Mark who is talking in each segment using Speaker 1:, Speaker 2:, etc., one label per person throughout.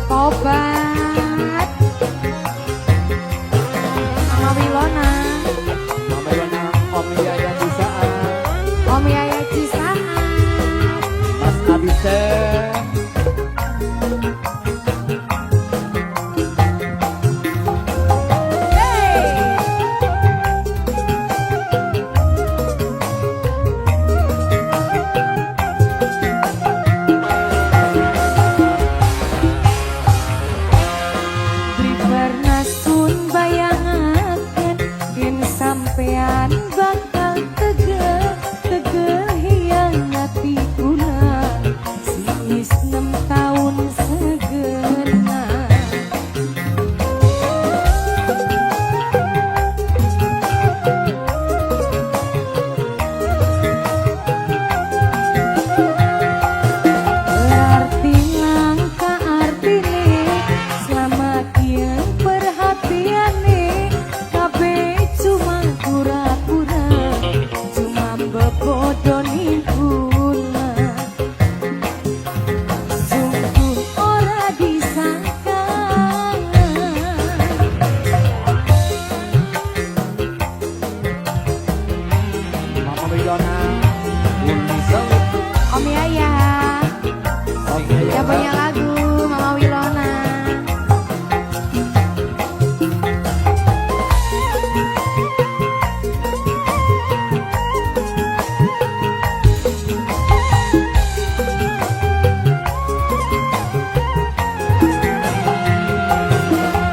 Speaker 1: Obat Mama Wilona,
Speaker 2: Mama Wilona, Om Yaya Cisaan,
Speaker 1: Om Yaya Cisaan,
Speaker 2: Mas Abisen.
Speaker 1: sampean bakal tegeh hianati ulah sis 6 tahun segena berarti langka artine selama kieu perhatiane kabeh cuma pura-pura cuma bebodohin pula sungguh ora disangka
Speaker 2: Mama Wilona, Uli Salut,
Speaker 1: Om Yaya
Speaker 2: Om Yaya.
Speaker 1: yang punya lagu Mama Wilona.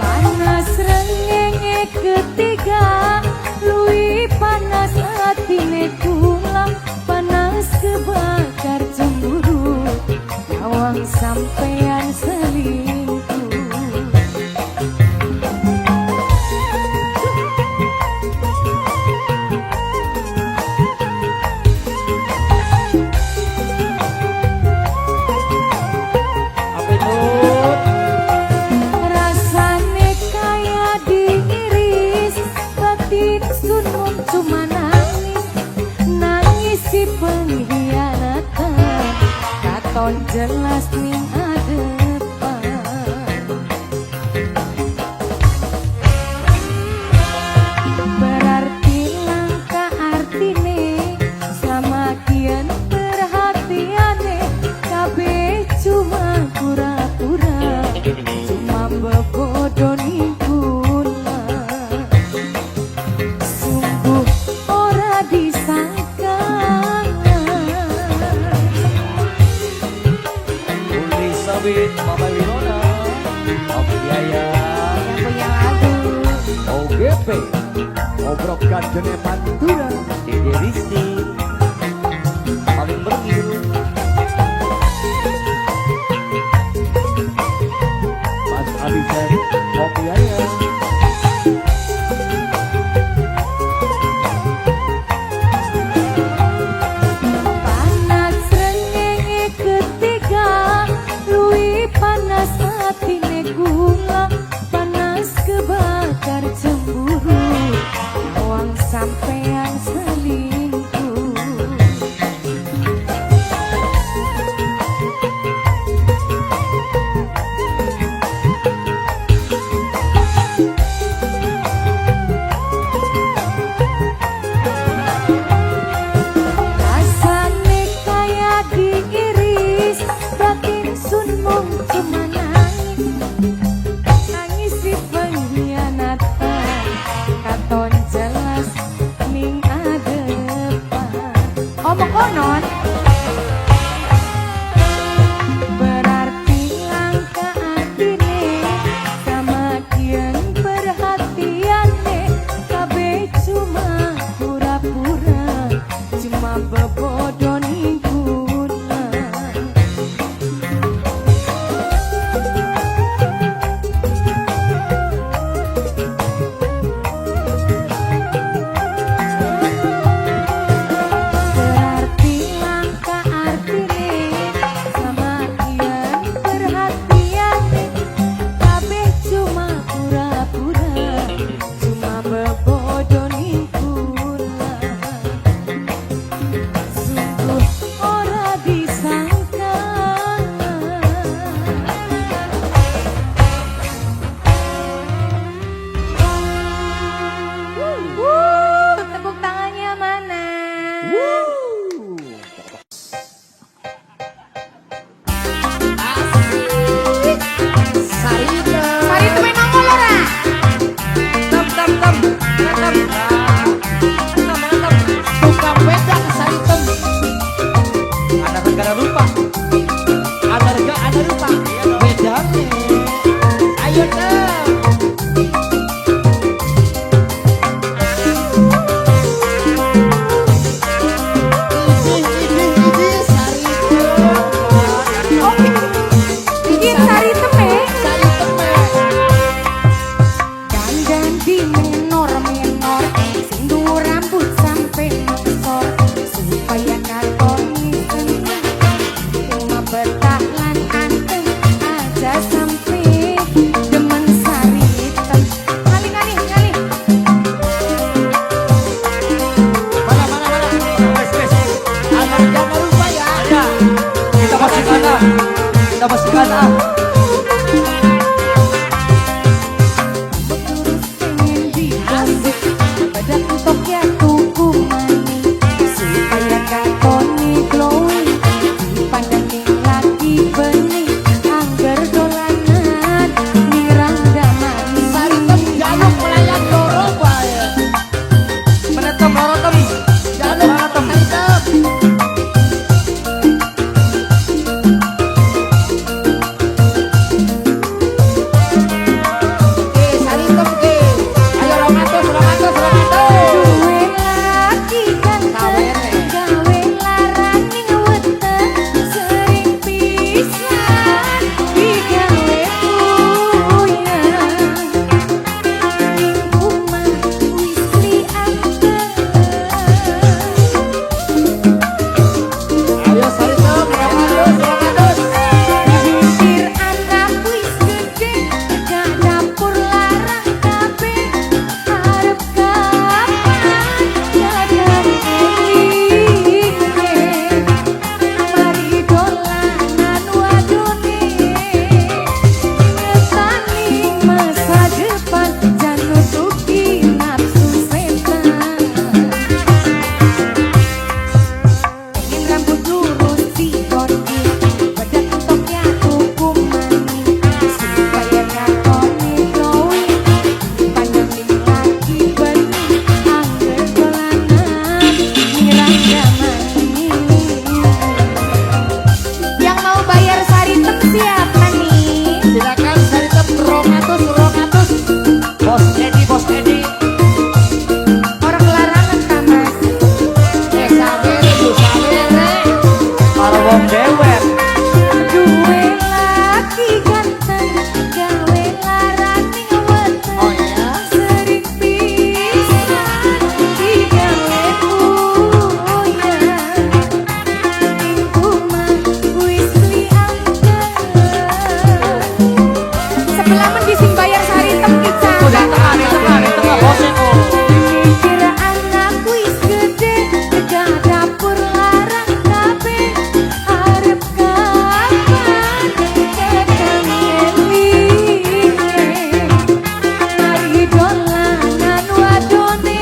Speaker 1: Panas rengenge ketiga lui panas hatine kula panas kebakar cemburu awang sampean selingkuh
Speaker 2: Apa itu?
Speaker 1: rasane kaya diiris batin sunun cuma nangis nangis si pengkhianatan katon jelas ning adepan berarti langka artine sama kian perhatiane kabeh cuma pura-pura cuma bebodohin pula sungguh ora disangka
Speaker 2: Uli Sabit, Mama Wilona, Om Yaya,
Speaker 1: yang punya lagu
Speaker 2: OGP, Obrokan Jene Pantura, Dede Risti, paling bergilu, Mas Abisen, Om Yaya.
Speaker 1: panas rengenge ketiga lui panas hatine gula panas kebakar cemburu awang sampean selingkuh
Speaker 2: Mas Ah.
Speaker 1: pengen dibasik pada untuk ya tuku maning supaya katoni glowing dipandangin lagi bening angger dolanan miranda manis
Speaker 2: Saritem jaluk melayan dorong wae. Menetem rorotem. Jaluk rorotem. Saritem ke. Ayo romatus, romatus, romatus.
Speaker 1: duwe lagi ganteng gawe larangin weten sering pisan digawe puyeng ning omah wis lianteng
Speaker 2: Ayo saritem, romatus, romatus.
Speaker 1: Pikir anak wis gede gak dapur larang kabeh arep kapan dadang elinge mari dolanan wadone ngetani masa depan jan nutupi nafsu setan pengen rambut lurus digonti bedak entoknya tuku maning supaya katone glowing dipandangin lagi bening angger dolanan miranda maning yang mau bayar saritem siapa nih?
Speaker 2: Silakan saritem romatus, romatus. Bos Edi, Bos Edi.
Speaker 1: Orang larangan ta mas?
Speaker 2: Sawer, Bu sawer. Para wong dewek.
Speaker 1: Duwe laki ganteng gawe larangin weten
Speaker 2: Oh iya.
Speaker 1: sering pisan digawe puyeng ning omah wis lianteng sebelah men dising bayar saritem kita
Speaker 2: Udah tengah, di tengah, di tengah. Bos Eko.
Speaker 1: mikir anak wis gede gak dapur larang kabeh arep kapan dadang elinge mari dolanan wadone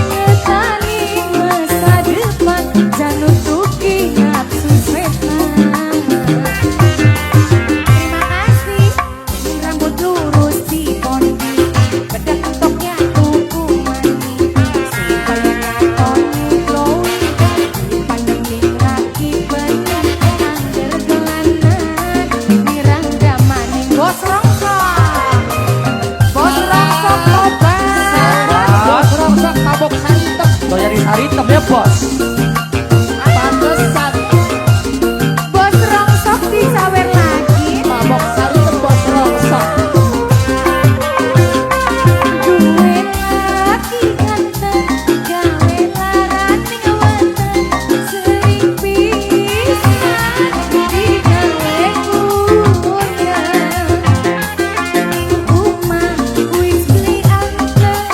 Speaker 1: ngetani masa depan jan nutupi nafsu setan terima kasih pengen rambut lurus dibondi bedak entoknya tuku maning supaya katone glowing dipandangin lagi bening angger dolanan miranda maning bos rongsok obat
Speaker 2: Bos rongsok mabok saritem. Doyari saritem ya bos. Pantesan
Speaker 1: bos rongsok disawer lagi
Speaker 2: mabok saritem bos rongsok.
Speaker 1: duwe laki ganteng gawe larangin weten sering pisan digawe puyeng ning omah wis lianteng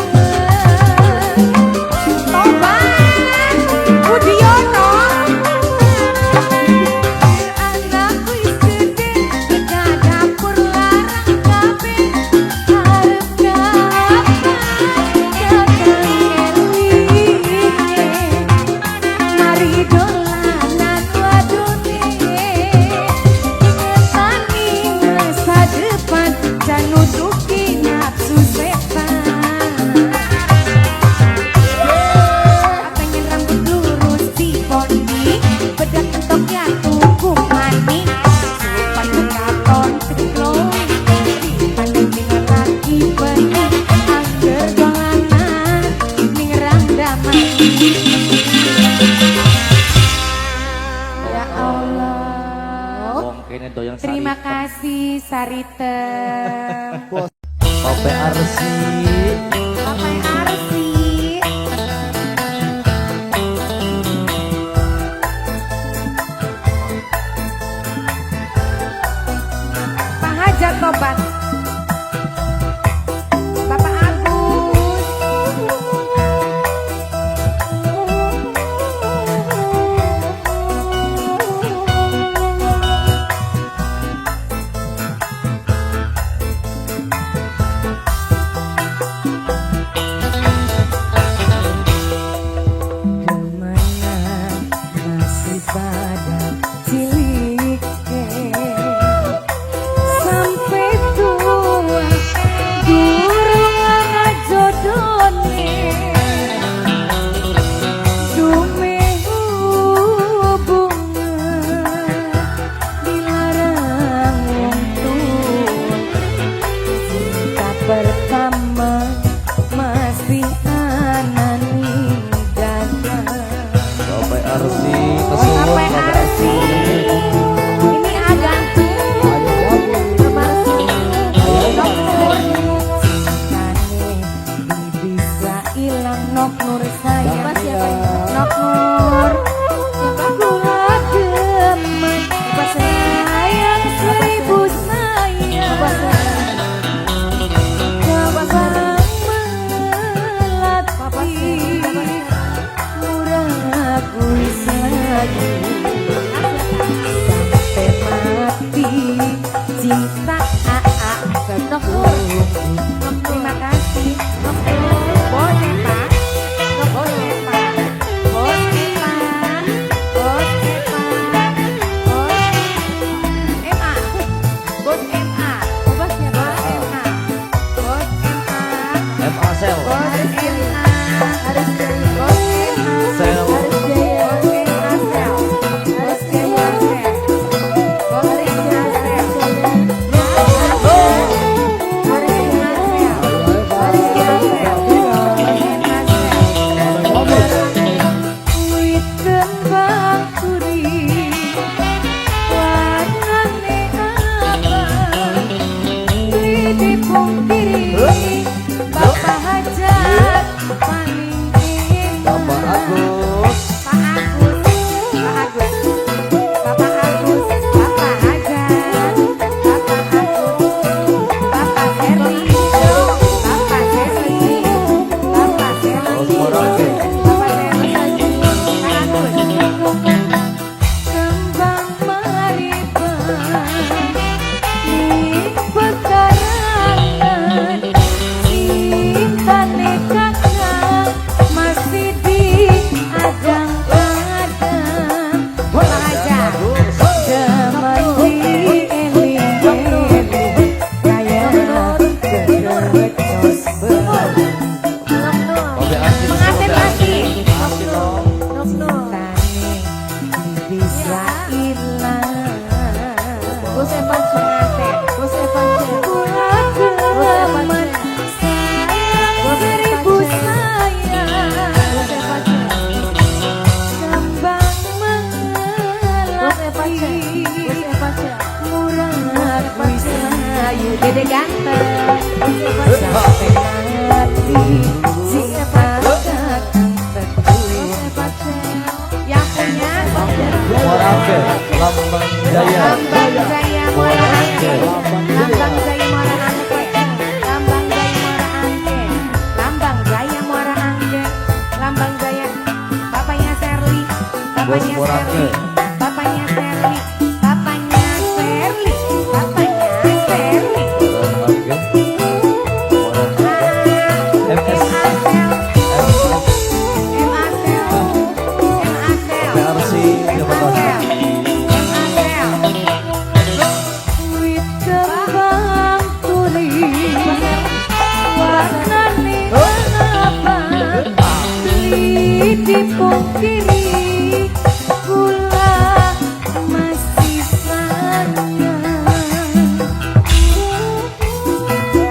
Speaker 1: tobat Budiono anak wis gede gak dapur larang kabeh arep kapan dadang elinge mari dolanan wadone ngetani masa depan jan nutupi nafsu setan pengen rambut lurus dibondi bedak entoknya tuku maning supaya katon glowing dipandangin lagi bening angger dolanan miranda maning ya Allah
Speaker 2: Wong kene doyan
Speaker 1: terima
Speaker 2: saritem.
Speaker 1: kasih Saritem
Speaker 2: Ope Arsi.
Speaker 1: Papai Arsi Pak Hajar Tobat Bapak Agus Nok Nur sayang.
Speaker 2: Bapak siapa ini?
Speaker 1: Nok Nur. Kula demen.
Speaker 2: Bapak
Speaker 1: Sayang seribu sayang.
Speaker 2: Bapak
Speaker 1: Gampang melati. Murah kuis lagi. Sampai mati cinta
Speaker 2: Nok Nur.
Speaker 1: terima kasih Bos Epa Bos Epa Bos Epa Bos Epa Bos MA Bos siapa? Bos MA
Speaker 3: MA Sel.
Speaker 1: Bos MA
Speaker 2: Harus Jaya.
Speaker 1: Bos MA
Speaker 3: Sel.
Speaker 2: Harus Jaya.
Speaker 1: Bos MA Sel Bos MA Sel Bos MA Sel Bapak Hajat paling
Speaker 3: Bapak Agus.
Speaker 1: Pak Agus Bapak Agus Bapak Hajat Bapak Agus Bapak Serli Bapak Serli Bapak
Speaker 3: Bos
Speaker 1: Serli
Speaker 3: Morake.
Speaker 1: Bapak Serli Pak Agus kembang mariban di pekarangan cintane kakak masih diadang-adang Pak Hajat zaman dieling-eling kaya gedecos berat
Speaker 3: Bapak Asin.
Speaker 1: mengaten lagi
Speaker 3: Asin dong.
Speaker 2: Nok Nur.
Speaker 1: tane bisa hilang
Speaker 2: Bos Evan. Bos Evan.
Speaker 1: Kula demen sayang seribu sayang
Speaker 2: Bos Evan.
Speaker 1: Gampang
Speaker 2: Bos Evan.
Speaker 1: melati
Speaker 2: Bos Evan.
Speaker 1: Murah bisa ayu dede ganteng
Speaker 2: Bos Evan.
Speaker 1: Sampai mati cinta kakang teguh Yang punya
Speaker 3: Morake. Lambang Jaya.
Speaker 1: Lambang Jaya Muara Angke Lambang Jaya Muara Angke Lambang Jaya Muara Angke Lambang Jaya Muara Angke Lambang Jaya Bapaknya Serli Bapaknya
Speaker 3: Bos Morake.
Speaker 1: Serli Bapaknya Serli Bapaknya Serli Bapaknya Serli
Speaker 3: Morake. MS. PRC. Jawa Barat.
Speaker 1: Dipungkiri gula masih sayang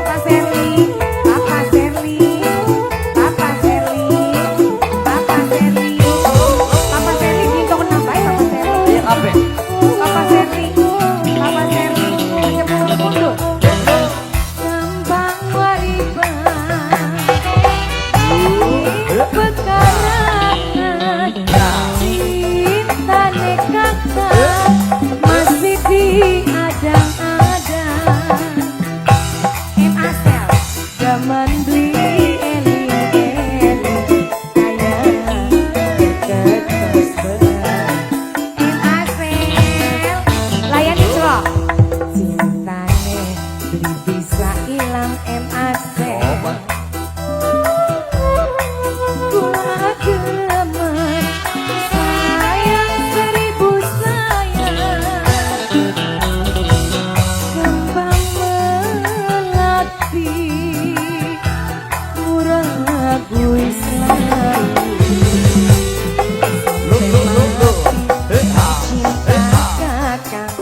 Speaker 1: Pak Serli, Papa Serli, Papa Serli, Papa Serli, Papa Serli gitu kenapa ya Papa Serli?
Speaker 3: Apa?
Speaker 1: Papa Serli, Papa Serli, hanya mundur. Gampang wariban, pekarangan, cinta nekatan masih diadang-adang. MA Sel, zaman beli eling-eling, kaya keketos berat. MA Sel, layani celok. Cintane beli bisa hilang MA Sel. Kula demen sayang seribu sayang Kembang melati murah guis lagi cinta kakang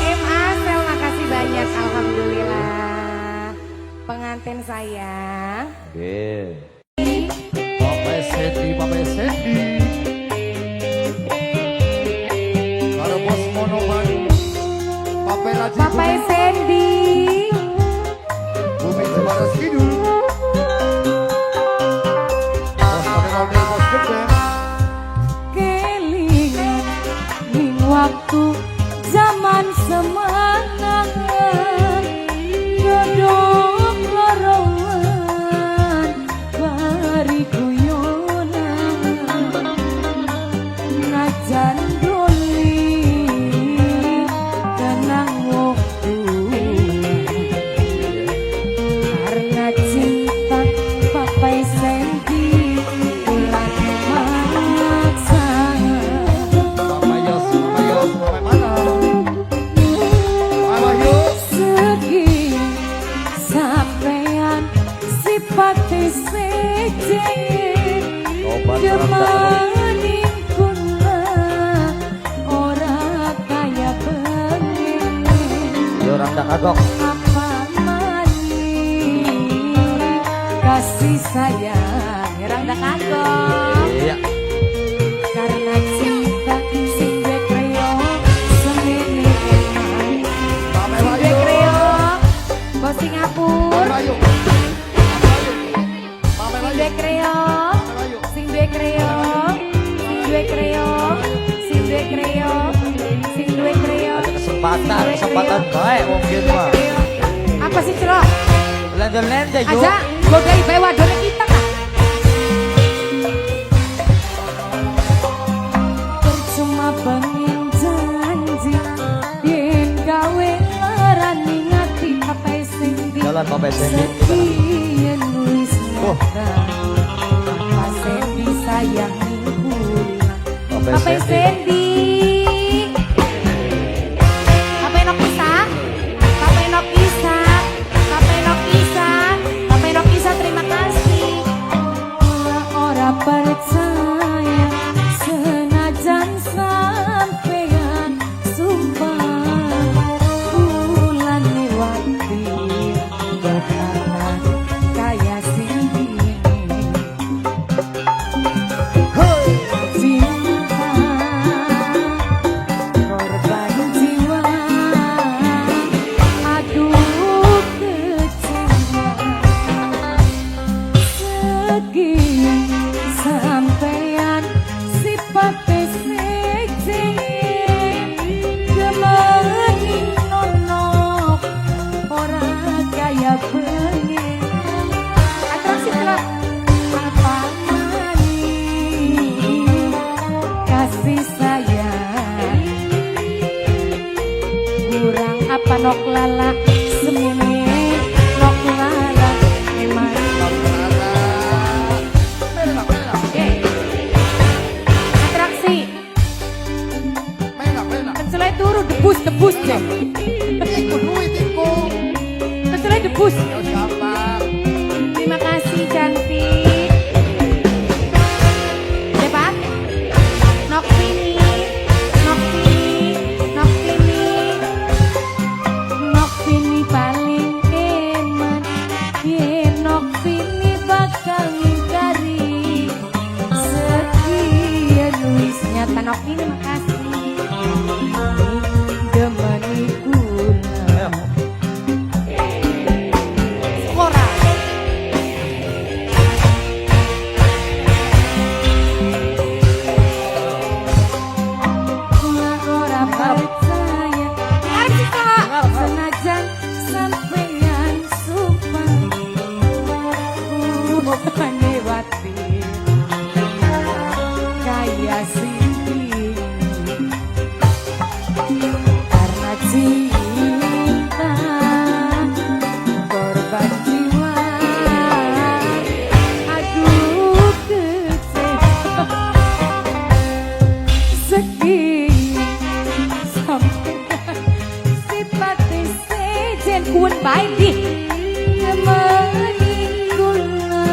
Speaker 1: MA Sel makasih banyak alhamdulillah pengantin sayang
Speaker 3: Oke.
Speaker 2: Bapak Sendi, Bapak Sendi. Karo Bos Mono Bani. Bapak Raji
Speaker 1: Bapak
Speaker 2: Budi.
Speaker 1: Sandy
Speaker 3: Randa kagok.
Speaker 1: Apa mani kasih sayang Randa kagok.
Speaker 3: Iya.
Speaker 1: Karena cinta sing duwe kreo semene eman. Sing duwe kreo bos Singapura. Sing duwe kreo, sing duwe kreo, sing duwe kreo, sing duwe kreo, sing duwe kreo.
Speaker 3: Kesempatan baik mungkin mah.
Speaker 1: Apa sih celok?
Speaker 3: Lende-lende Jo.
Speaker 1: Aja godai bae wadone kita kan. Percuma pengen janji yen gawe ngarani ngati papai sing di
Speaker 3: Jalan Papai Sendi.
Speaker 1: sekian wis
Speaker 3: Oh.
Speaker 1: nyata Papai disayangi bulan
Speaker 3: Papai
Speaker 1: Papai
Speaker 3: Sendi.
Speaker 1: Sendi Papai nok pisah Papai nok pisah Papai nok pisah Papai nok pisah terima kasih Ora percaya senajan sampean sumpah bulan lewati berkanan kaya sini cinta korban jiwa aduh kecewa segini sampean sifat seje gemeni nonok ora kaya pengen atraksi telah apa mani kasih sayang kurang apa nok lala semene nok lala emang atraksi kencelai turu debus deh kencelai debus terima kasih cantik cepat nok pini nok pini nok pini nok pini paling eman ye nok pini bakal ngingkari sekian wis nyata nok pini makasih demani guna skora ora percaya arti kok senajan sampeyan sumpah bukan lewati kaya sini karena cinta korban jiwa aduh kecewa segini sampai sifat sejen kun baik di temani guna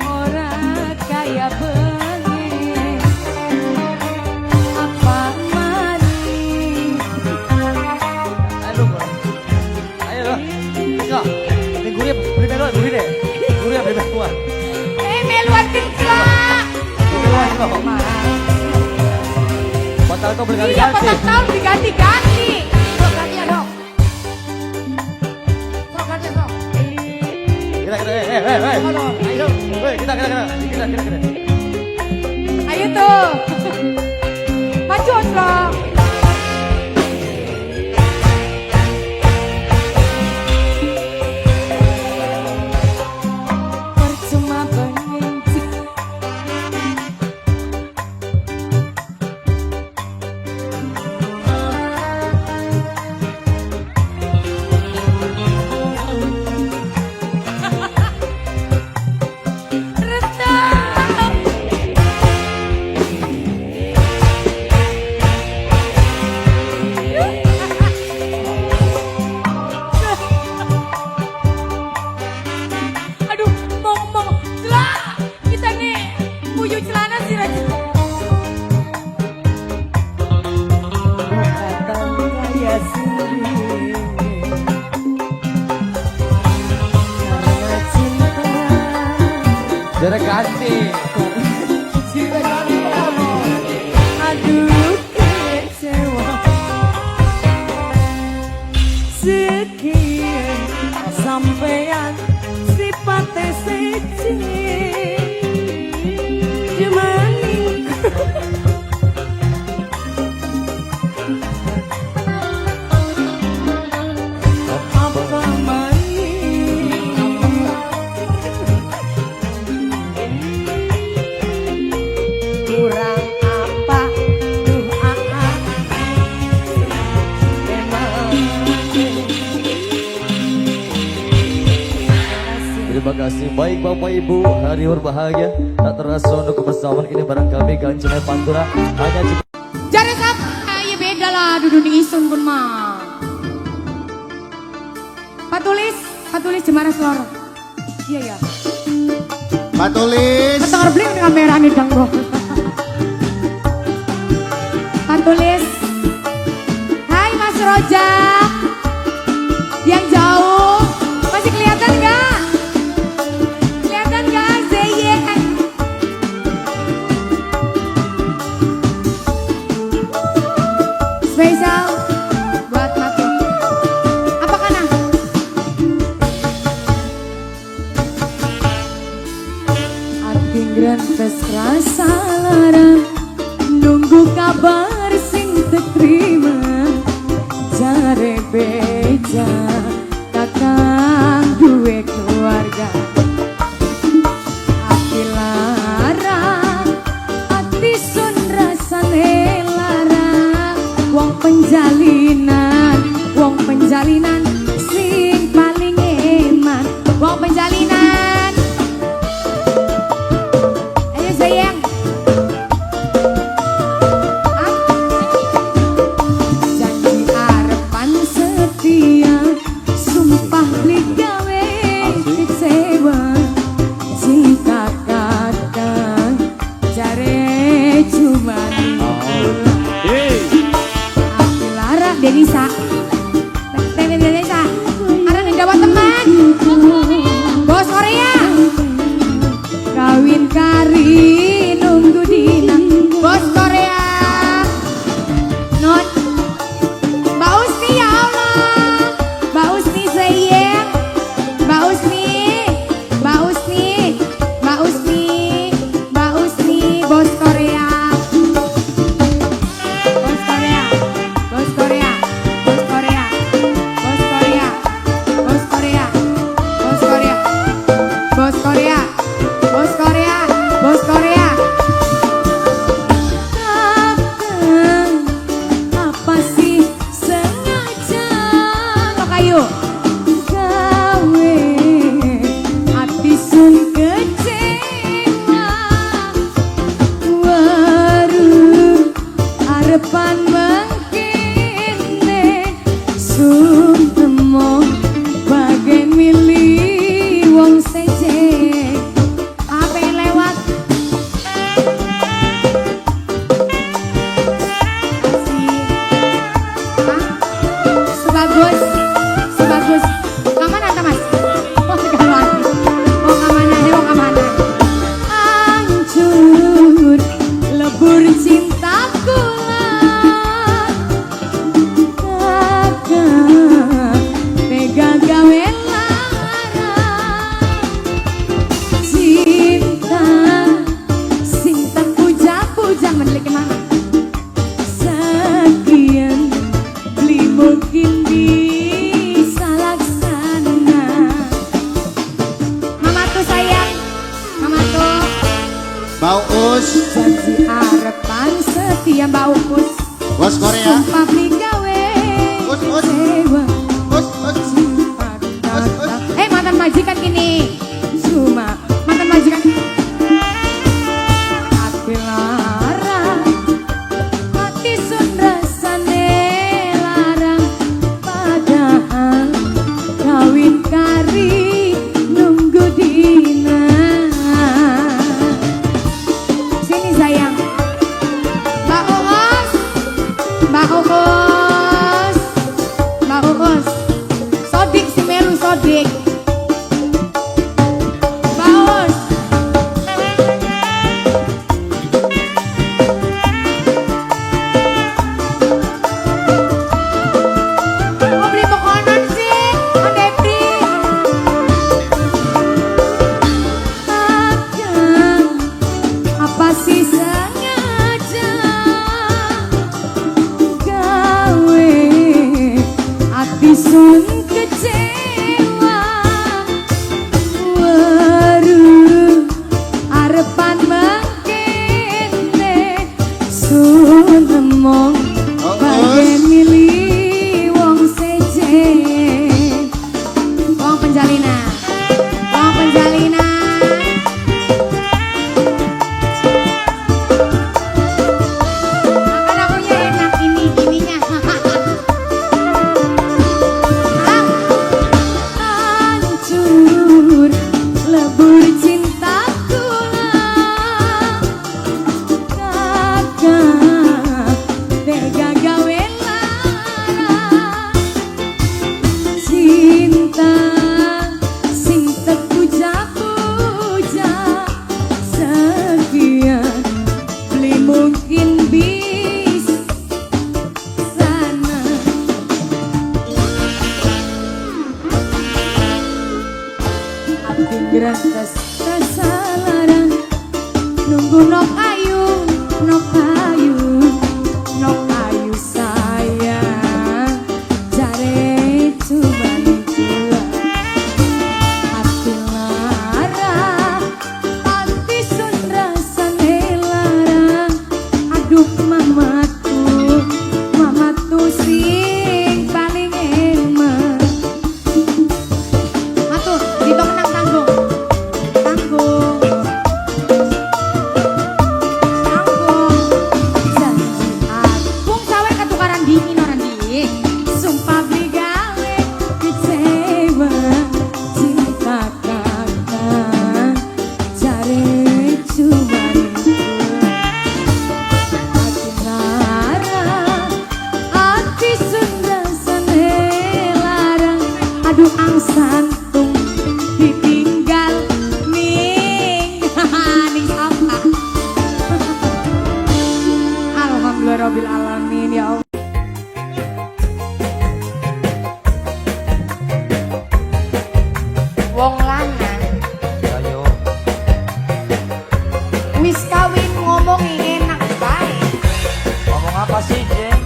Speaker 1: ora kaya pengen apa mani
Speaker 3: Aduh. Ayo lah. Ika. Gurih primero, gurih deh. Gurih primero.
Speaker 1: meluan kencang
Speaker 3: Batal kau
Speaker 1: iya
Speaker 3: berkali-kali.
Speaker 1: potong tahun diganti-ganti gantian dong
Speaker 3: Kita.
Speaker 1: ayo tuh maju Oslo percuma benci
Speaker 3: Jadi kasih.
Speaker 1: Aduh kecewa. Sekian sampean sifatnya seci. Jemaning. Apa kurang apa duh
Speaker 3: Terima kasih. Baik Bapak Ibu, hari berbahagia. Tak terasa untuk kebersamaan ini bareng kami Ganjil Pantura. Hanya cukup.
Speaker 1: jare sapa ya beda lah dudu ning isun pun mah. Patulis Jemara Seloro. Iya ya.
Speaker 2: Patulis.
Speaker 1: Ketar beli di kamera nih dang bro. Patulis. Hai Mas Rojak. Yang jauh masih kelihatan nggak? Kelihatan nggak Zeye? Spesial buat Matu. Apa kana? Ati ngrantes rasa lara nunggu kabar sing terima jare beja kakang duwe keluarga ati lara ati sun rasane lara wong penjalinan sing paling eman wong penjalinan ayo sayang janji arepan setia sumpah ligawe kecewa jika kadang jare cuma aku lara Denisa Denisa ada yang dapat teman bos Korea kawin kari nunggu dina bos Korea non Mbak Usni ya Allah Mbak Usni sayang Mbak Usni Mbak Usni Mbak Usni Mbak Usni bos Korea bos Korea bos Korea bos Korea bos Korea bos Korea bos Korea bos Korea bos Korea bos Korea Kakang, apa sih sengaja lo kayu gawe hati sun kecewa waru arepan mengkene sun temo bagai milih wong seje apa yang lewat sebagus kamana ta mas oh kamana oh kamana oh kamana hancur lebur cintaku kakak tega gawe lara cinta sing tak puja-puja meneliti mana sekian beli mungkin bisa laksana Mama tuh sayang Mama tuh
Speaker 2: Bau Us.
Speaker 1: janji arepan setia Mbak Ukus
Speaker 2: Bos Korea.
Speaker 1: sumpah beli gawe
Speaker 2: Us.
Speaker 1: kecewa
Speaker 2: Us.
Speaker 1: mantan majikan gini cuma mantan majikan hati lara hati sun rasane larang padahal kawin kari nunggu dina sini sayang Mbak Uus Gerakas kasalarang nunggu nok ayu sayang jare cuman gula hati lara hati sun rasane larang aduh mamatu sing paling emak matu dito menang tanggung janji agung sawer katukaran dingin orang di sumpah bigawe kecewa cinta kakak jare cuman hati lara hati sunda sane larang aduh angsantung ditinggal ning ning apa alhamdulillahirabbil alamin ya Allah. Wong lanang
Speaker 3: Ayo.
Speaker 1: wis kawin ngomongi enak bae
Speaker 3: Ngomong apa sih, Jen?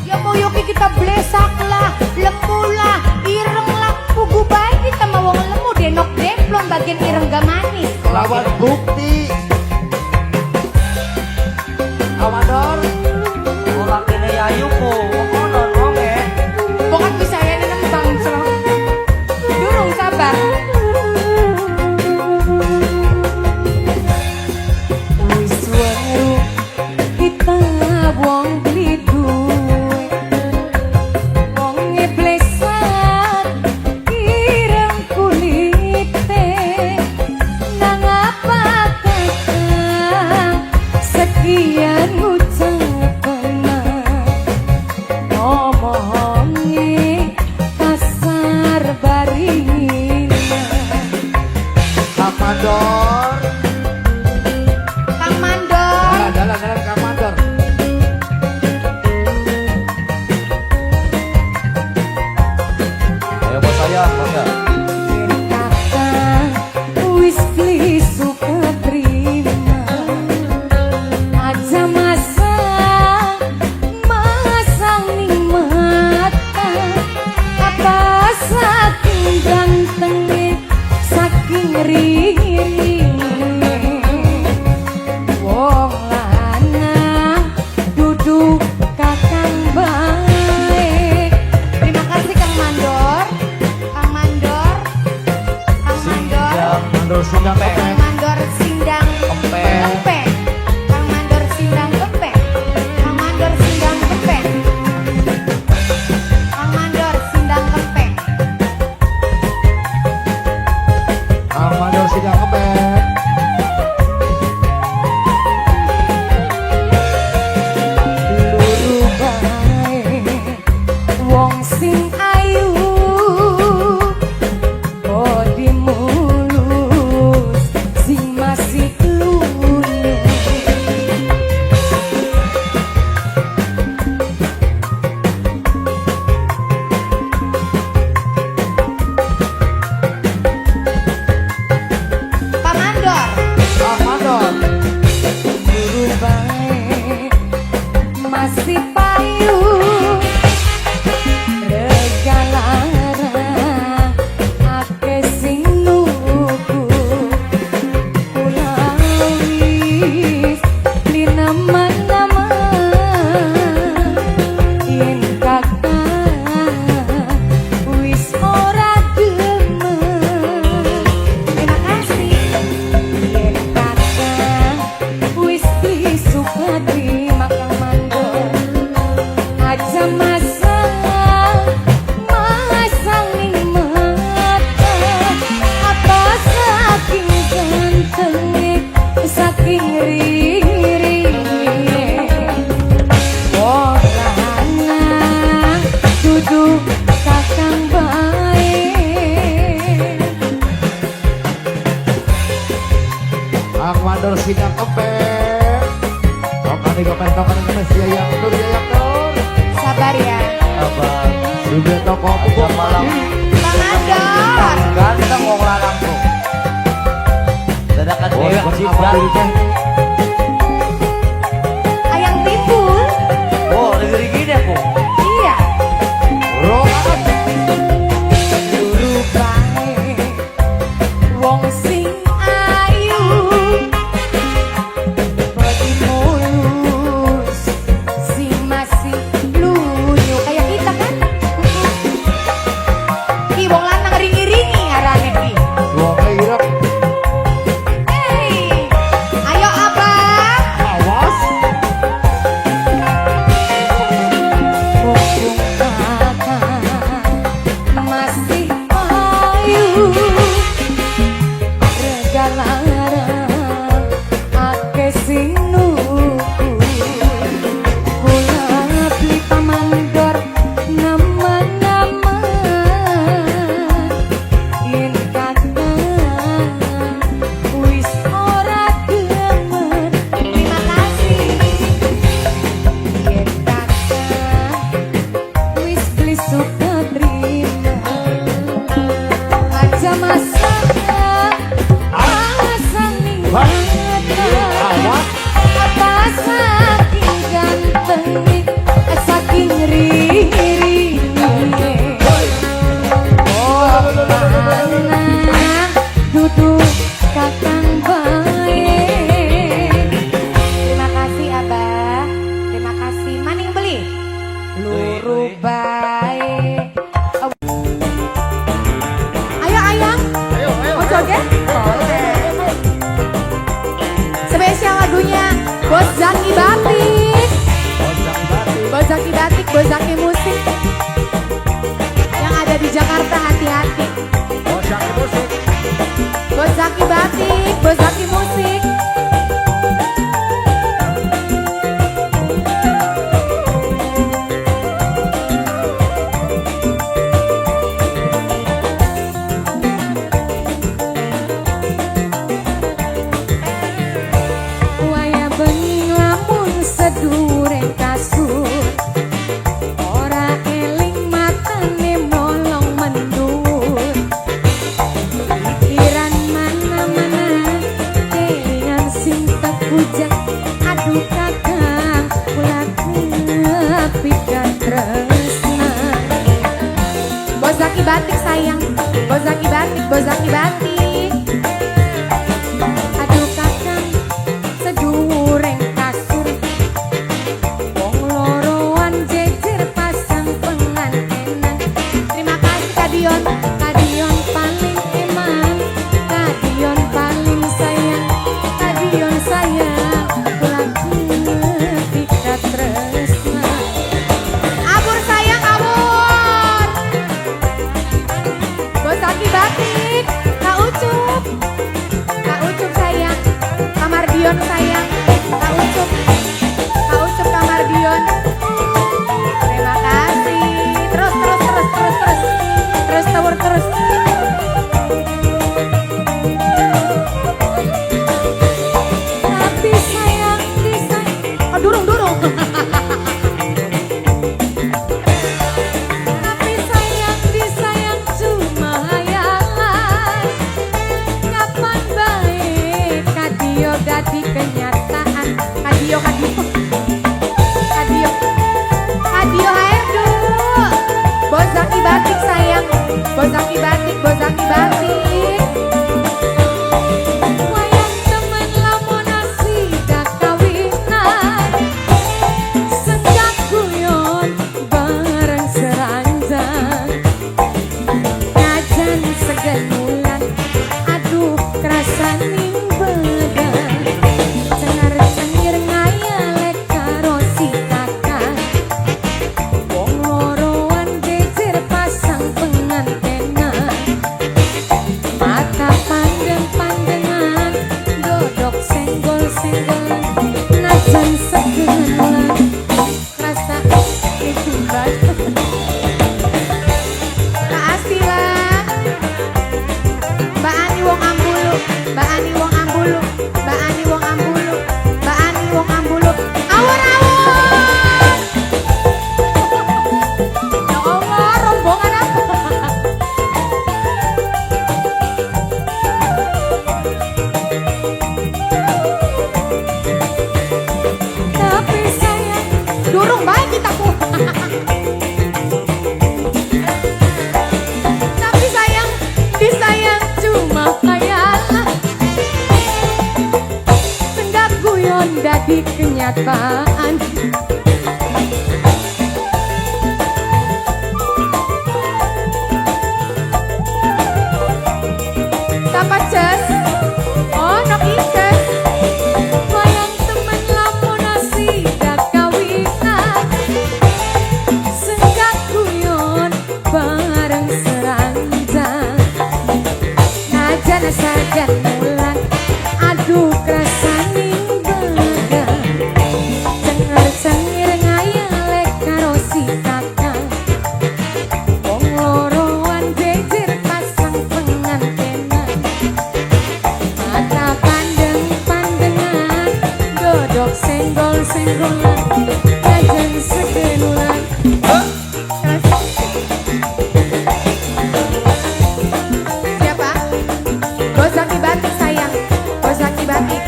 Speaker 1: ya mau yoki kita blesak lah lemu lah ireng lah pugu bae kita mau wong lemu denok demplon bagian ireng gak manis
Speaker 2: Lawan bukti. Amador.
Speaker 3: Orang kene ayu po. Ngono wonge.
Speaker 1: pokoknya bisa ya nembang durung sabar wis weru kita wong beli duwe wong ngeblesak ireng kulite nang apa kakang sekian ucapan ngomongi kasar barina
Speaker 2: Amador.
Speaker 1: Kang Mandor
Speaker 2: Jalan Kang Mandor.
Speaker 3: Ayo bos saya, bangga.
Speaker 1: kakang wis beli suka terima aja masang ning mata apa saking gantengnya saking ringe wong lanang duduk kakang baik terima kasih Kang Mandor Kang Mandor Kang Mandor
Speaker 3: Yang menurut sudah
Speaker 1: Kang Mandor sindang
Speaker 3: Empek.
Speaker 1: empek Kang Mandor sindang empek Kang Mandor sindang empek Kang Mandor sindang empek
Speaker 2: Amador sidang kebek.
Speaker 1: luru bae wong sing ayu bodi mulus sing masih lunyuk Pak Mandor
Speaker 2: Amador.
Speaker 1: luru bae masih payu regalara ake sing nunggu kulawis di nama-nama yen kakak wis ora demen terima kasih yen kakak wis disuka terima Kang Mandor aja masang ning mata apa saking gantengnya saking ringe wong lanang duduk kakang baik
Speaker 2: Amador sidang kebek. Tokani kemen Jaya Tur.
Speaker 1: sabar ya
Speaker 3: apa?
Speaker 2: Juga toko buku
Speaker 3: Malam.
Speaker 1: Kang Mandor
Speaker 2: ganteng wong lanang tuh. liriknya.
Speaker 1: Ayang timbul.
Speaker 3: Oh, negeri gini aku.
Speaker 1: Iya.
Speaker 2: Rokan.
Speaker 1: Luru bae wong sing ayu bodi mulus si masih lunyu kayak kita kan. Ki wong lanang ringi-ringi arane ki.
Speaker 2: Wong ireng.
Speaker 1: Hey, ayo abang.
Speaker 2: Awas.
Speaker 1: Mumpung kakak masih ayu regalarang ake sing nuku kula beli pamandor nama-nama yen kakak wis ora demen. Terima kasih yen kakak wis beli suka terima aja masalah alasan ning mata apa saking ganteng saking riri oh mana duduk kakang baik. Terima kasih abah, terima kasih. Maning beli luru baik. Ayo ayang, mau joget? Spesial lagunya Bos Zaki Batik. Bos Zaki Batik, Bos Zaki Musik. Yang ada di Jakarta hati-hati. Bos Zaki Batik, Bos Zaki Musik. Waya bening lamun sedure kasur ora eling matane molong mendur pikiran mana-mana kelingan sing tekujak aduh kakang kula kepikan tresna. Bos Zaki Batik sayang, Bos Zaki Batik, Bos Zaki Batik. Aduh kakang sedureng kasur wong loroan jejer pasang pengantenan. Terima kasih Kadion, Kadion paling eman, Kadion paling sayang, Kadion sayang kula kepikat tresna. Abur sayang abur. Bos Zaki Batik, Kak Ucup, Kak Ucup sayang, Kamar Dion sayang, Kak Ucup, Kak Ucup Kamar Dion. Terima kasih. Terus tawur terus. Tapi sayang disayang, oh durung. Tapi sayang disayang cuma hayalan. Kapan baik kadio dadi kenyataan. Kadio hairdu. Bos Zaki Batik sayang, Bos Zaki Batik, Bos Zaki Batik. Wayang temen lamun asida kawinan senjak guyon bareng seranjang ngajan segenulan aduh kerasaning bedan cengar-cengir ngayalek karo si kakang wong loroan jejer pasang pengantenan mata pandeng-pandengan dodok senggol-senggolan najan segenulan rasa itu banget. Makasih lah. jadi kenyataan. Tapa Ces? Oh, nok ices. Wayang temen lamun sidak kawinan, senggak guyon bareng seranjang. Najan sajan mulan, aduh krasaning bagan. Cengar-cengir ngayalek karo si kakang. Wong loroan jejer pasang pengantenan. Mata pandeng-pandengan, dodok senggol-senggolan, jajan segenulan. Siapa? Bos Zaki Batik sayang, Bos Zaki Batik.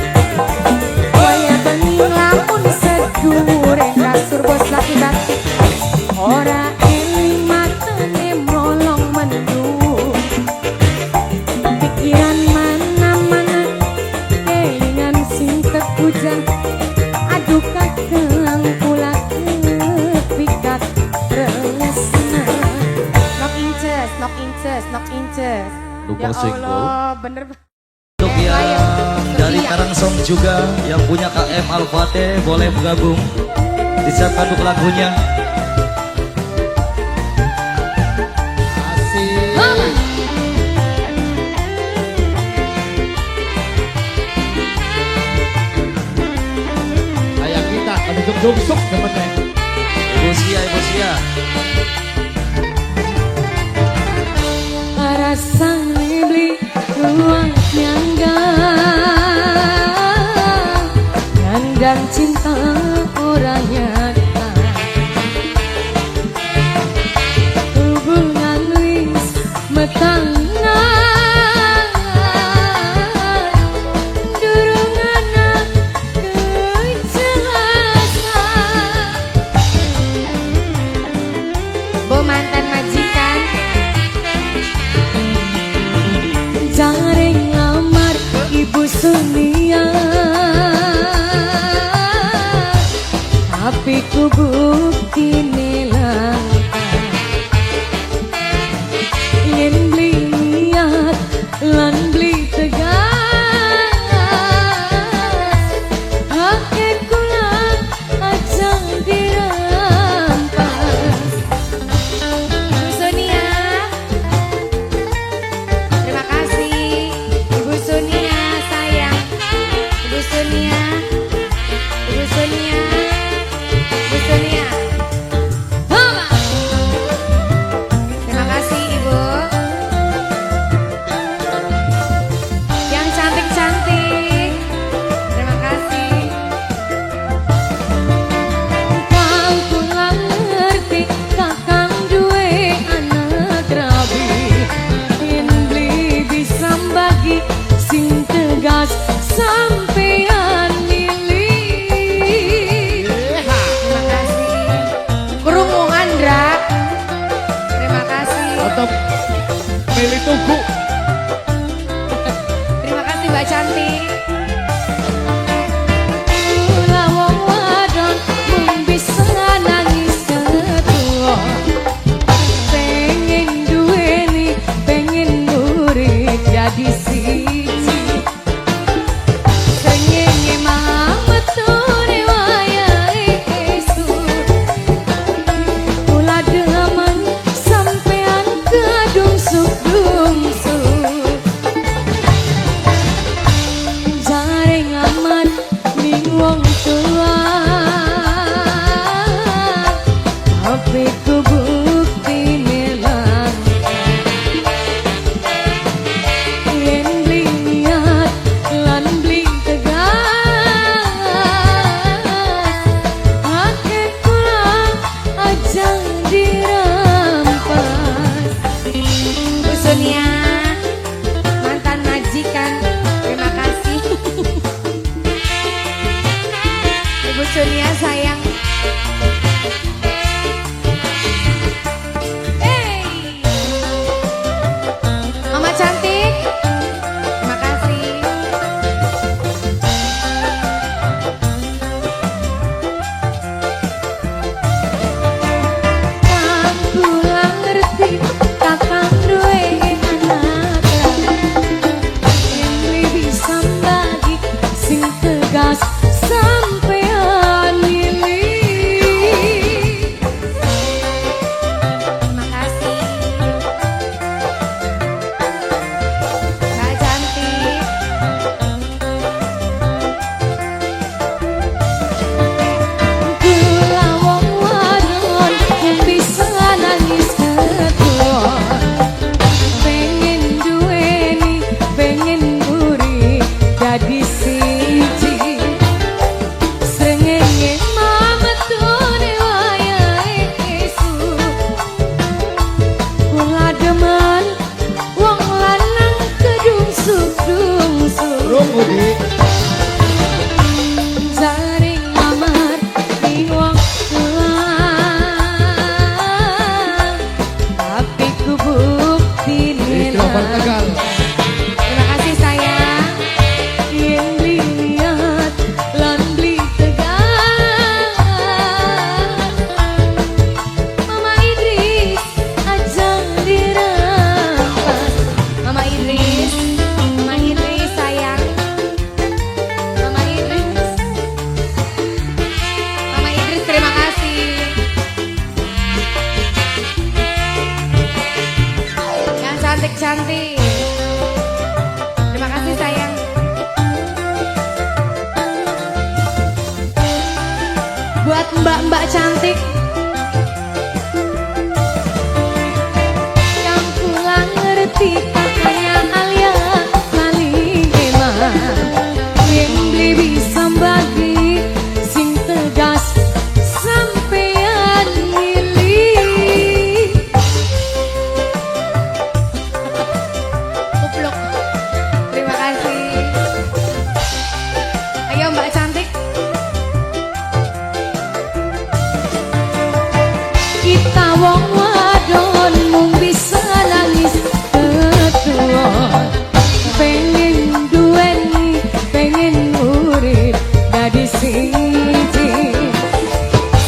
Speaker 1: Waya bening lamun sedureng kasur Bos Zaki Batik. Ora eling matane molong mendung. Pikiran mana-mana kelingan sing tekujang. Aduh kakang kula kepikat tresna. Nok inces, nok inces, nok inces.
Speaker 3: Lupa
Speaker 1: Ya
Speaker 3: single.
Speaker 1: Allah, bener.
Speaker 3: Untuk yang dari Karangsong juga yang punya KM Alfate boleh bergabung. Disiapkan untuk lagunya.
Speaker 2: Asik. Kayak kita keduduk-duduk temennya.
Speaker 3: Ibu Sia.
Speaker 1: Rasang beli ruang nyanggang cinta orang nyata. Hubungan wis metangan, durung ana kejelasan. Bu mantan majikan jaring ngamar Ibu Sunia, tapi ku bukti nilang. Ingin beli niat lan beli tegas, akhir kula aja dirampas. Ibu Sonia, terima kasih. Ibu Sonia sayang, Ibu Sonia, Ibu Sonia, Ibu Sonia. Mama. Terima kasih Ibu. Yang cantik-cantik, terima kasih. Kang kula ngerti kakang duwe anak rabi, yen beli bisa bagi sing tegas sampean milih. Terima kasih. Krungu Andra. Terima kasih.
Speaker 2: Tetap milih tugu.
Speaker 1: Terima kasih Mbak Cantik. Kula wong wadon mung bisa nangis ketua. Pengen duweni, pengen urip jadi siji. Sengenge mametune wayahe esuk. Kula demen sampean kedungsuk-dungsuk. Jaring aman ning wong tua, tapi ku bukti nilang. Yen beli niat lan beli tegas, akhir kula aja dirampas. Bu Sonia, mantan majikan, terima kasih. Ibu Sonia sayang. Mama cantik, terima kasih.
Speaker 2: Mikrofon Tegal.
Speaker 1: Terima kasih sayang.
Speaker 4: Yang lihat lan beli Tegal. Mama Idris ajang dirampas.
Speaker 1: Mama Idris sayang. Mama Idris terima kasih. Yang cantik-cantik. Terima kasih sayang. Buat mbak-mbak cantik
Speaker 4: Yang kurang ngerti kakaknya Alia paling emang. Yang beli bisa bagi sing tegas sampean milih.
Speaker 1: kupluk. Terima kasih. Ayo mbak cantik.
Speaker 4: Kita wong wadon mung bisa nangis ketuon. Pengen duweni, pengen urip dadi siji.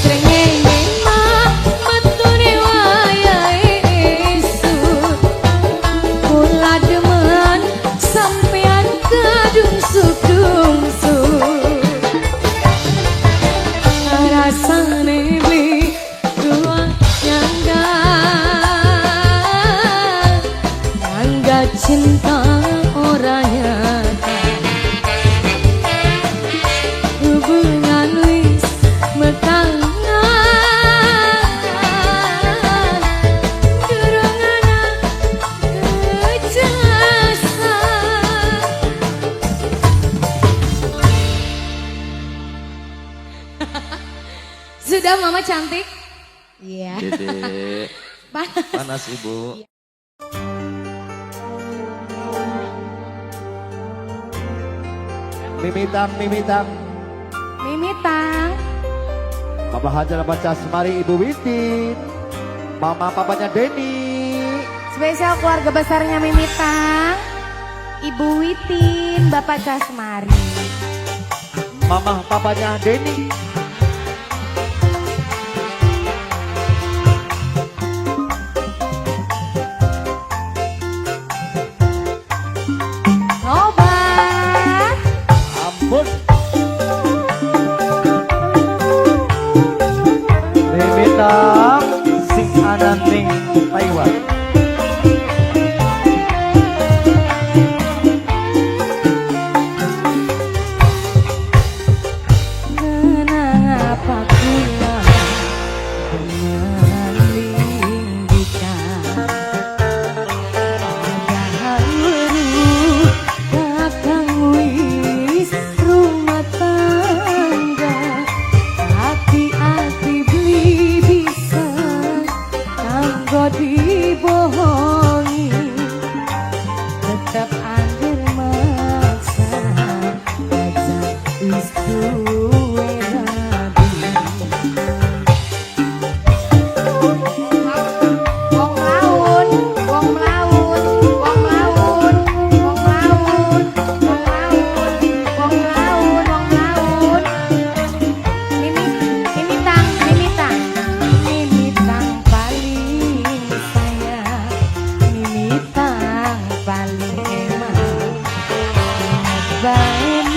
Speaker 4: Srengenge mah metune wayahe esuk. Kula demen sampean kedungsuk-dungsuk. Rasane beli dua nyangga cinta orang nyata. Hubungan wis metangan durung ana kejelasan.
Speaker 1: Sudah mama cantik? Iya.
Speaker 3: Dede.
Speaker 1: Panas.
Speaker 3: Panas ibu.
Speaker 2: Mimitang, mimitang.
Speaker 1: Mimitang.
Speaker 2: Papa Hajar baca semari Ibu Witin. Mama papanya Denny.
Speaker 1: Spesial keluarga besarnya Mimitang. Ibu Witin, Bapak Casmari.
Speaker 2: Mama papanya Denny.
Speaker 1: Nobat.
Speaker 2: Ampun. Mimitang sing anan ning Taiwan.
Speaker 4: Kenapa kula dengan linggikan. Padahal weruh kakang wis rumah tangga. Hati-hati beli bisa kanggo dibohongi. Tetap angger maksa aja wis duwe rabi.
Speaker 1: Wong laun, wong laun, wong laun, wong laun, wong laun, wong laun, wong laun. Mimitang, mimitang.
Speaker 4: Mimitang paling sayang, mimitang paling emang. Baik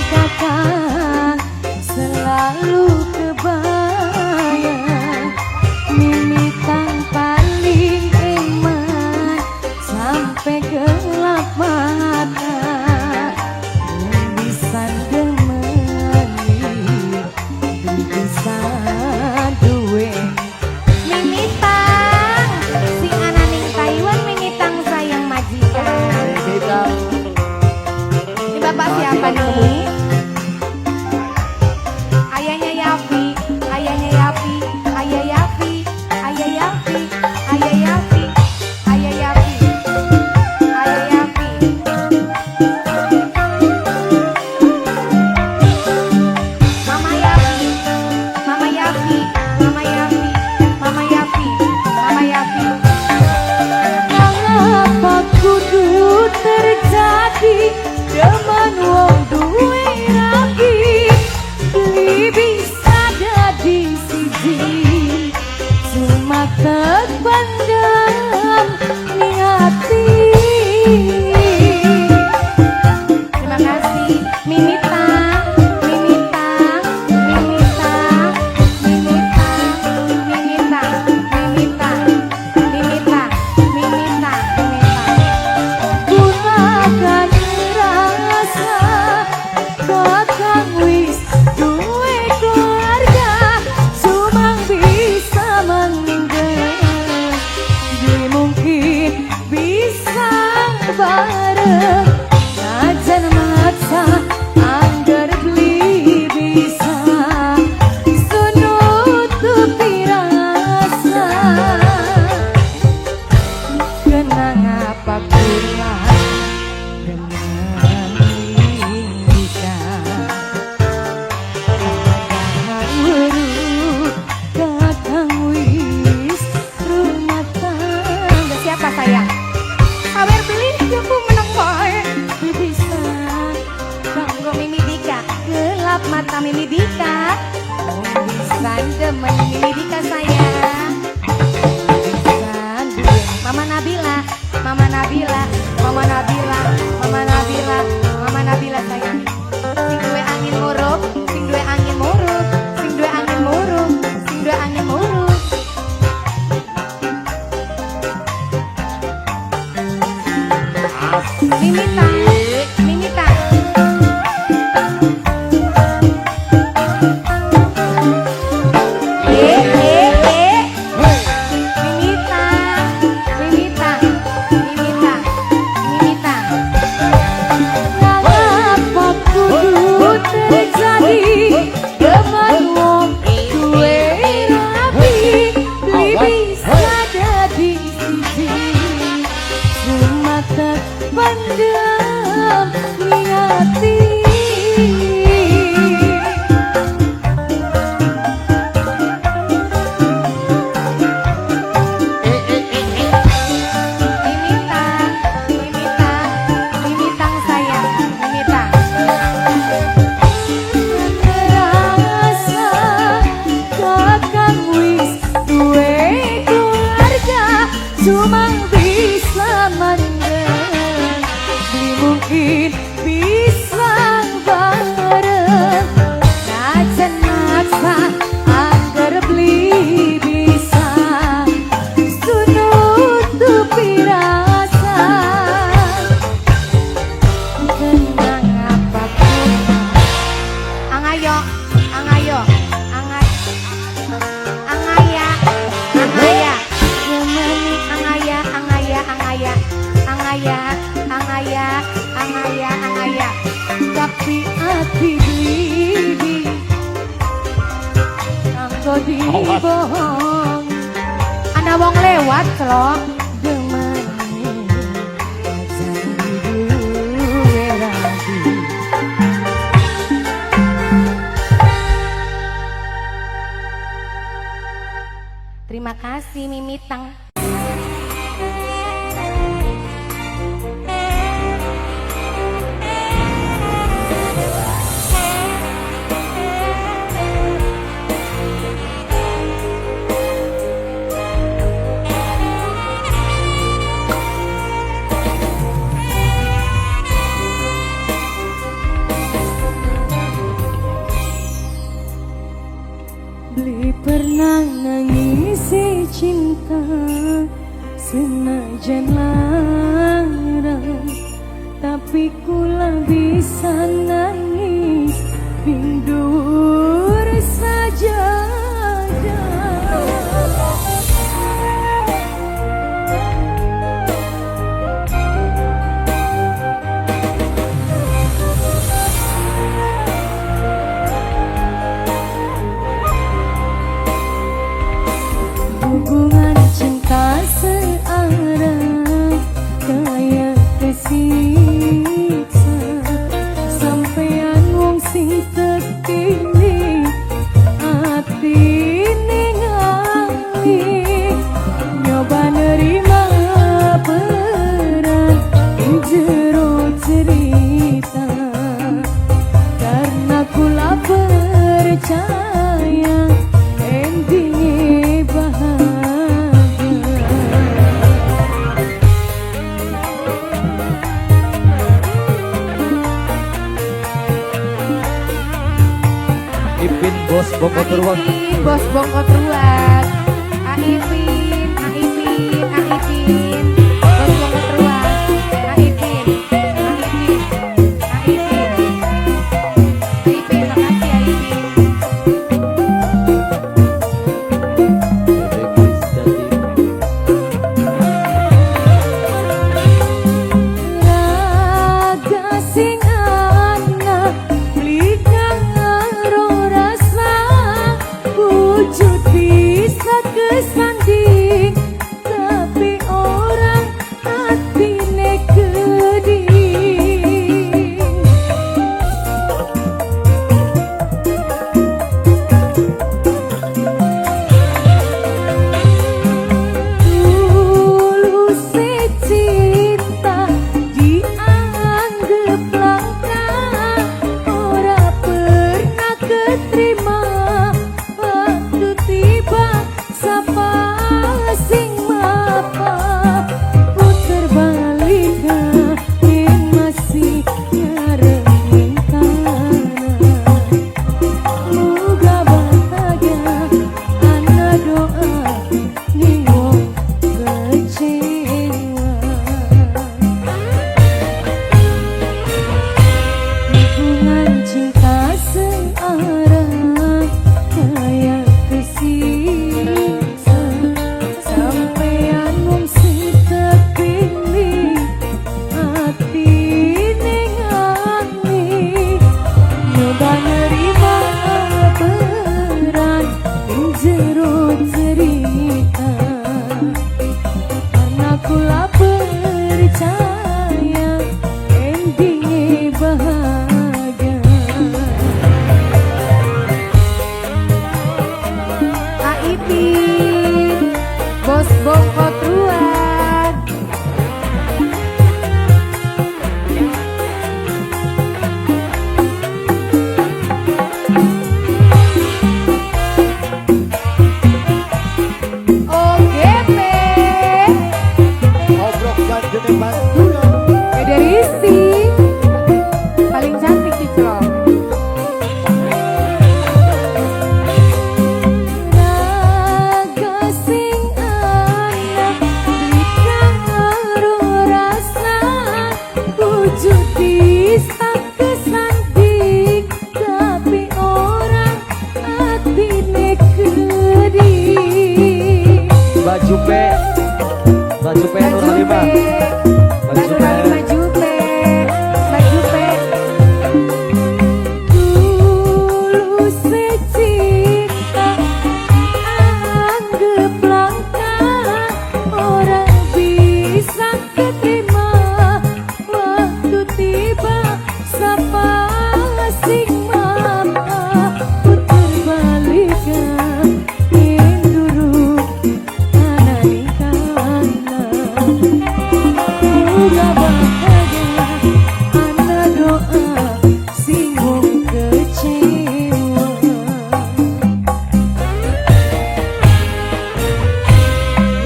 Speaker 4: kakak selalu kebayang. Mimitang paling emang sampai gelap mata. Bisa demeni, bisa duwe.
Speaker 1: Mimitang. Sing ananing Taiwan mimitang sayang majikan.
Speaker 2: Mimitang.
Speaker 1: Ini bapak siapa nih? Ayahnya Yafi, ayahnya Yafi, ayah Yafi, ayah Yafi, ayah Yafi, ayah Yafi, ayah
Speaker 4: bareng najan maksa anggar beli bisa sunutupi rasa kenang apa pula dengan kita kakang wis rumah tangga.
Speaker 1: Siapa sayang? Kawer beli aku menang wae.
Speaker 4: Bisa
Speaker 1: Kanggo Mimi Dika.
Speaker 4: gelap mata Mimi Dika
Speaker 1: Bisa demen Mimi Dika sayang.
Speaker 4: bisa duwe
Speaker 1: Mama Nabila, Mama Nabila, Mama Nabila, Mama Nabila, Mama Nabila sayang. Sing duwe angin murup, sing duwe angin murup, sing duwe angin murup, sing duwe angin murup. Mimita, Mimita. Mimita, Mimita, Mimita, Mimita.
Speaker 4: apa kudu terjadi dengan wong duwe rapi beli bisa dadi siji cuma terpendam di hati.
Speaker 1: Mimita, Mimita, Mimitang sayang, Mimita.
Speaker 4: Terasa kakang wis duwe keluarga cuma bisa mandeng beli mungkin bisa bareng najan maksa anggar beli bisa sunutupi rasa kenang apapun
Speaker 1: Angayo, Angayo, Angaya, Angaya,
Speaker 4: Yamani
Speaker 1: Angaya, Angaya, Angaya, Angaya, Angaya, Angaya, Angaya.
Speaker 4: tapi hati beli kanggo dibohong
Speaker 1: Ana wong lewat loh.
Speaker 4: demani ajan duwe rabi.
Speaker 1: Terima kasih Mimitang.
Speaker 4: Beli pernah nangisi cinta senajan larang tapi kula bisa nangis pindur saja. Hubungan cinta searah kayak kesiksa sampean wong sing terpilih hati ningali nyoba nerima peran jero cerita karena kula percaya endingnya bahagia.
Speaker 3: Ipin bos Bogor Teruang.
Speaker 1: Bos Bongkot Ruang. Aipin, Aipin, Aipin. Bos Bongkot Ruang. Aipin, Aipin, Aipin. Aipin, makasih Aipin. Deristi paling cantik Ciclok.
Speaker 4: Naga sing anak berikan karo rasa wujud bisa kesantik tapi orang atine gede.
Speaker 3: Baju P Nur Halimah.
Speaker 1: Baju Halimah Jupe. Baju P.
Speaker 4: Dulu secinta anggap langka orang bisa keterima waktu tiba sapa sing mama putar balikan induru anani kana uga bahagia ana doa sing wong kecewa.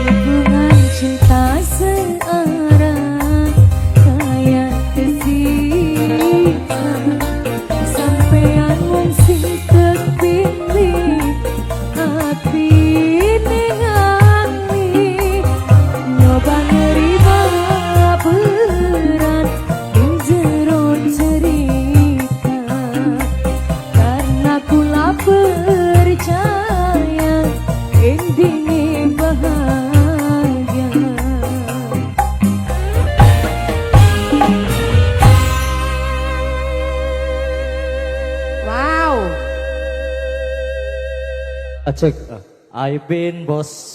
Speaker 4: Hubungan cinta searah kayak kesita sampean wong sing terpilih hati ningali nyoba nerima peran ing jero cerita karena kula percaya endingnya bahagia.
Speaker 1: Wow.
Speaker 3: Acek, Aibin bos.